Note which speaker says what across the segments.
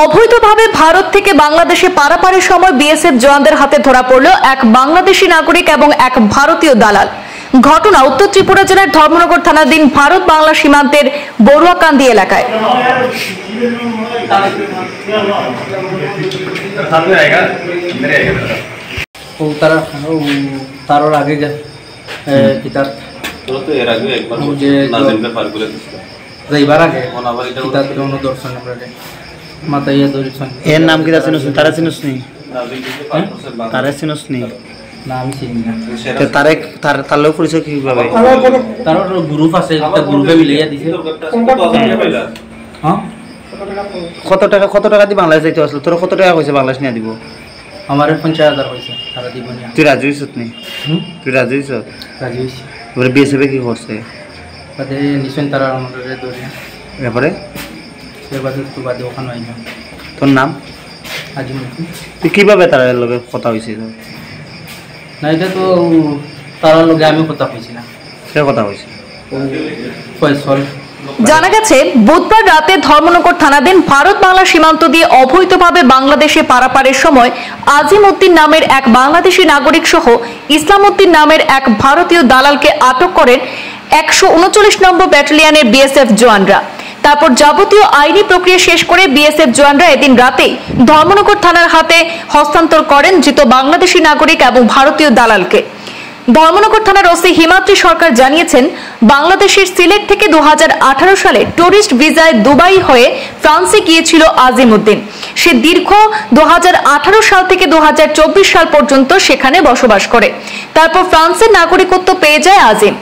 Speaker 1: অবৈধভাবে ভারত থেকে বাংলাদেশে পারাপারের সময় বিএসএফ জওয়ানদের হাতে ধরা পড়ল এক বাংলাদেশি নাগরিক এবং এক ভারতীয় দালাল। ঘটনা উত্তর ত্রিপুরা জেলার ধর্মনগর থানাধীন ভারত বাংলা সীমান্তের বড়ুয়াকান্দি এলাকায়।
Speaker 2: তার আগে কিতাব দর্শন মাতাইয়া দর্শন
Speaker 3: এর নাম কি চিনস তারা চিনস নি তারা চিনস নি
Speaker 2: না আমি চিনি না
Speaker 3: তারে তার লোক পরিচয় কিভাবে
Speaker 2: তার গ্রুপ আছে একটা গ্রুপে মিলাইয়া দিছে হ্যাঁ
Speaker 3: কত টাকা দি বাংলাদেশ যাইতে আসলো তোর কত টাকা কইছে বাংলাদেশ নিয়ে দিব
Speaker 2: আমার 50,000 কইছে তারা দিব না
Speaker 3: তুই রাজি হইছত নি তুই রাজি হইছ
Speaker 2: রাজি হইছি
Speaker 3: এবারে বিএসএফ কি করছে
Speaker 2: বাদে নিশন তারা আমাদের ধরে
Speaker 3: এবারে
Speaker 2: সেবাদে তো বাদে ওখানে আইনা
Speaker 3: তোর নাম
Speaker 2: আজিমুদ্দিন
Speaker 3: তুই কিভাবে তার লগে কথা হইছে
Speaker 2: না এটা তো তার লগে আমি কথা কইছি না
Speaker 3: সে কথা হইছে
Speaker 2: ফয়সাল।
Speaker 1: জানা গেছে বুধবার রাতে ধর্মনগর থানাধীন ভারত বাংলা সীমান্ত দিয়ে অবৈধভাবে বাংলাদেশে পারাপারের সময় আজিম উদ্দিন নামের এক বাংলাদেশি নাগরিক সহ ইসলাম উদ্দিন নামের এক ভারতীয় দালালকে আটক করেন 139 নম্বর ব্যাটালিয়নের বিএসএফ জওয়ানরা। তারপর যাবতীয় আইনি প্রক্রিয়া শেষ করে বিএসএফ জওয়ানরা এদিন রাতে ধর্মনগর থানার হাতে হস্তান্তর করেন ধৃত বাংলাদেশি নাগরিক এবং ভারতীয় দালালকে। ধর্মনগর থানার ওসি হিমাদ্রি সরকার জানিয়েছেন, বাংলাদেশের সিলেট থেকে 2018 সালে টুরিস্ট ভিসায় দুবাই হয়ে ফ্রান্সে গিয়েছিল আজিম উদ্দিন। সে দীর্ঘ 2018 সাল থেকে 2024 সাল পর্যন্ত সেখানে বসবাস করে। তারপর ফ্রান্সের নাগরিকত্ব পেয়ে যায় আজিম।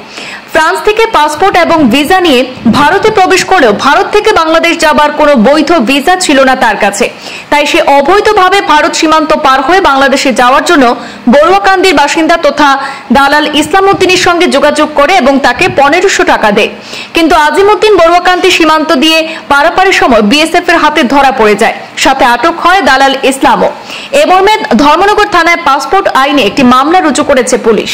Speaker 1: ফ্রান্স থেকে পাসপোর্ট এবং ভিসা নিয়ে ভারতে প্রবেশ করলেও ভারত থেকে বাংলাদেশ যাবার কোনো বৈধ ভিসা ছিল না তার কাছে। তাই সে অবৈধভাবে ভারত সীমান্ত পার হয়ে বাংলাদেশে যাওয়ার জন্য বড়ুয়াকান্দির বাসিন্দা তথা দালাল ইসলাম উদ্দিনের সঙ্গে যোগাযোগ করে এবং তাকে 1500 টাকা দেয়। কিন্তু আজিম উদ্দিন বড়ুয়াকান্দি সীমান্ত দিয়ে পারাপারের সময় বিএসএফ এর হাতে ধরা পড়ে যায়, সাথে আটক হয় দালাল ইসলামও। এ মর্মে ধর্মনগর থানায় পাসপোর্ট আইনে একটি মামলা রুজু করেছে পুলিশ।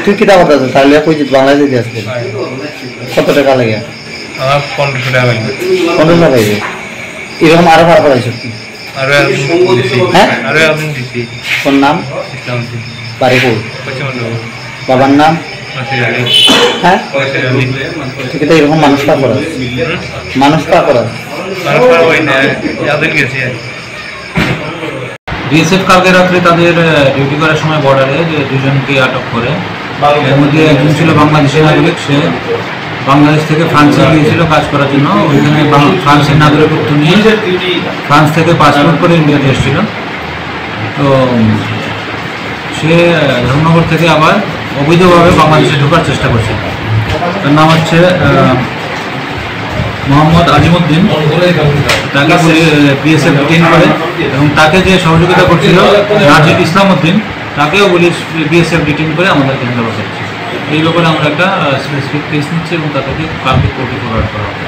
Speaker 3: তুই কিতা কথা তাহলে বাংলাদেশ আসবে কত টাকা লাগে?
Speaker 4: 1500 টাকা লাগে।
Speaker 3: 1500 টাকা এরকম আরো ভাড়া করাইছ কোন নাম বাড়ি কই বাবার নাম হ্যাঁ এরকম মানুষ পা করা
Speaker 5: বিএসএফ কালকে রাত্রে তাদের ডিউটি করার সময় বর্ডারে যে দুজনকে আটক করে, এর মধ্যে একজন ছিল বাংলাদেশের নাগরিক। সে বাংলাদেশ থেকে ফ্রান্সে গিয়েছিল কাজ করার জন্য। ওইখানে ফ্রান্সের নাগরিকত্ব নিয়ে ফ্রান্স থেকে পাসপোর্ট করে ইন্ডিয়াতে এসেছিল। তো সে ধর্মনগর থেকে আবার অবৈধভাবে বাংলাদেশে ঢোকার চেষ্টা করছিল। তার নাম হচ্ছে মোহাম্মদ আজিমউদ্দিন। তাকে বিএসএফ ডিটেইন করে এবং তাকে যে সহযোগিতা করছিল নাজিব ইসলাম উদ্দিন, তাকেও বিএসএফ ডিটেইন করে আমাদেরকে হ্যান্ড ওভার করছে। এই ব্যাপারে আমরা একটা স্পেসিফিক কেস নিচ্ছি এবং তাদেরকে কালকে কোর্টে ফরওয়ার্ড করা হবে।